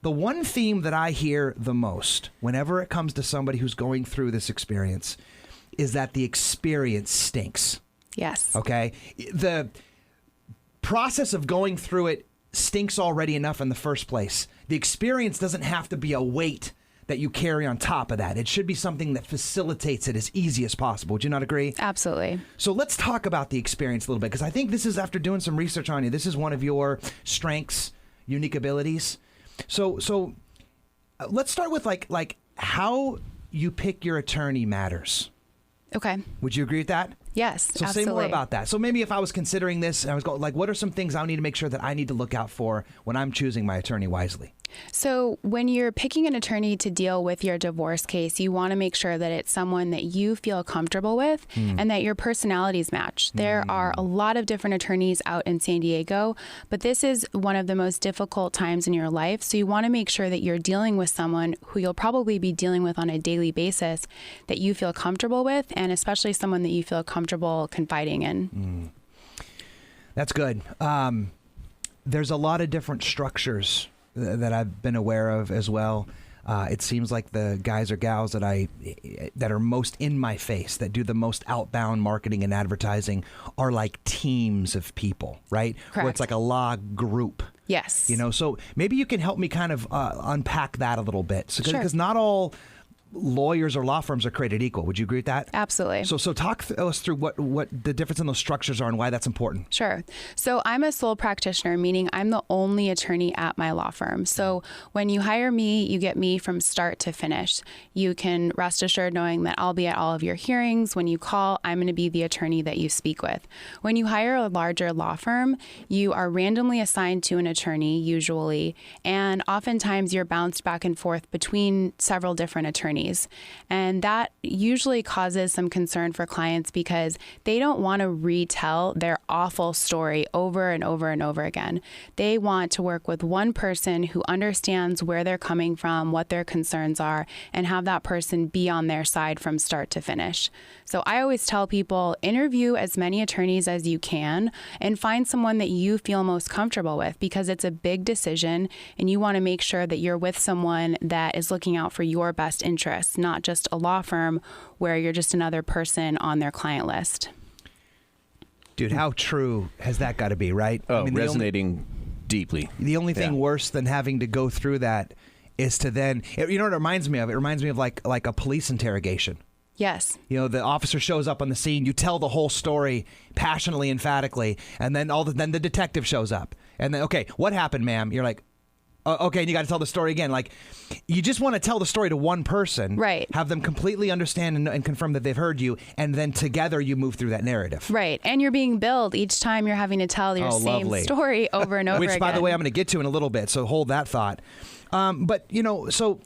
The one theme that I hear the most whenever it comes to somebody who's going through this experience is that the experience stinks. Yes. Okay? The process of going through it stinks already enough in the first place. The experience doesn't have to be a weight that you carry on top of that. It should be something that facilitates it as easy as possible. Would you not agree? Absolutely. So let's talk about the experience a little bit, because I think this is, after doing some research on you, this is one of your strengths, unique abilities. So let's start with like how you pick your attorney matters. Okay. Would you agree with that? Yes, So absolutely. say more about that. So maybe if I was considering this and I was going, like, what are some things I need to make sure that I need to look out for when I'm choosing my attorney wisely? So when you're picking an attorney to deal with your divorce case, you want to make sure that it's someone that you feel comfortable with and that your personalities match. There are a lot of different attorneys out in San Diego, but this is one of the most difficult times in your life. So you want to make sure that you're dealing with someone who you'll probably be dealing with on a daily basis that you feel comfortable with, and especially someone that you feel comfortable confiding in. That's good. There's a lot of different structures that I've been aware of as well. It seems like the guys or gals that are most in my face, that do the most outbound marketing and advertising, are like teams of people, right? Correct. Where it's like a law group. Yes. You know, so maybe you can help me kind of unpack that a little bit. So, Sure. because not all lawyers or law firms are created equal. Would you agree with that? Absolutely. So talk us through what the difference in those structures are and why that's important. Sure. So I'm a sole practitioner, meaning I'm the only attorney at my law firm. So when you hire me, you get me from start to finish. You can rest assured knowing that I'll be at all of your hearings. When you call, I'm going to be the attorney that you speak with. When you hire a larger law firm, you are randomly assigned to an attorney, usually, and oftentimes you're bounced back and forth between several different attorneys. And that usually causes some concern for clients because they don't want to retell their awful story over and over and over again. They want to work with one person who understands where they're coming from, what their concerns are, and have that person be on their side from start to finish. So I always tell people, interview as many attorneys as you can and find someone that you feel most comfortable with, because it's a big decision and you want to make sure that you're with someone that is looking out for your best interests, not just a law firm where you're just another person on their client list. Dude, how true has that got to be, right? Oh, resonating deeply. The only thing worse than having to go through that is to then, you know what it reminds me of? It reminds me of like a police interrogation. Yes. You know, the officer shows up on the scene, you tell the whole story passionately, emphatically, and then then the detective shows up. And then, okay, what happened, ma'am? You're like, okay, and you got to tell the story again. Like, you just want to tell the story to one person, right? Have them completely understand and confirm that they've heard you, and then together you move through that narrative, right? And you're being billed each time you're having to tell your same story over and over Which, again. by the way, I'm going to get to in a little bit, so hold that thought. But you know, so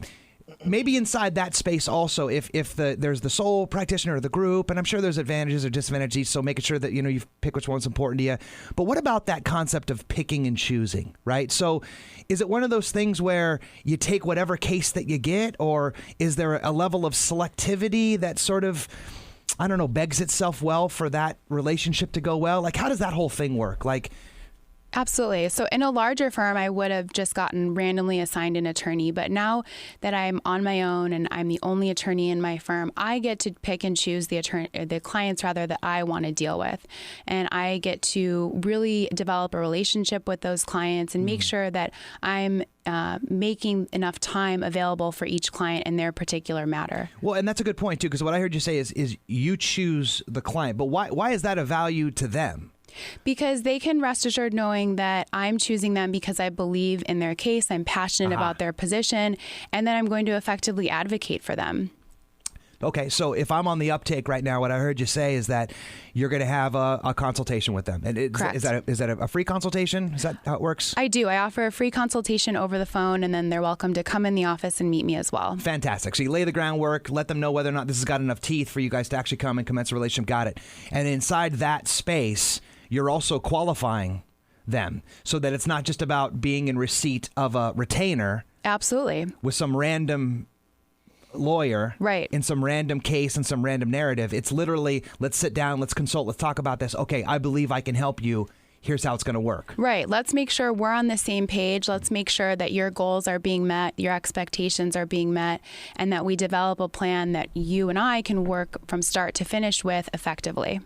maybe inside that space also, if there's the sole practitioner of the group, and I'm sure there's advantages or disadvantages, so making sure that, you know, you pick which one's important to you. But what about that concept of picking and choosing, right? So is it one of those things where you take whatever case that you get, or is there a level of selectivity that sort of, I don't know, begs itself well for that relationship to go well? Like, how does that whole thing work? Like, Absolutely. So in a larger firm, I would have just gotten randomly assigned an attorney. But now that I'm on my own and I'm the only attorney in my firm, I get to pick and choose the clients rather that I want to deal with. And I get to really develop a relationship with those clients and make sure that I'm making enough time available for each client in their particular matter. Well, and that's a good point, too, because what I heard you say is you choose the client. But why is that a value to them? Because they can rest assured knowing that I'm choosing them because I believe in their case, I'm passionate about their position, and that I'm going to effectively advocate for them. Okay, so if I'm on the uptake right now, what I heard you say is that you're going to have a consultation with them. And is that a free consultation? Is that how it works? I do. I offer a free consultation over the phone, and then they're welcome to come in the office and meet me as well. Fantastic. So you lay the groundwork, let them know whether or not this has got enough teeth for you guys to actually come and commence a relationship. Got it. And inside that space, you're also qualifying them so that it's not just about being in receipt of a retainer. Absolutely. With some random lawyer, right, in some random case and some random narrative. It's literally, let's sit down, let's consult, let's talk about this. Okay, I believe I can help you. here's how it's going to work. Right. Let's make sure we're on the same page. Let's make sure that your goals are being met, your expectations are being met, and that we develop a plan that you and I can work from start to finish with effectively.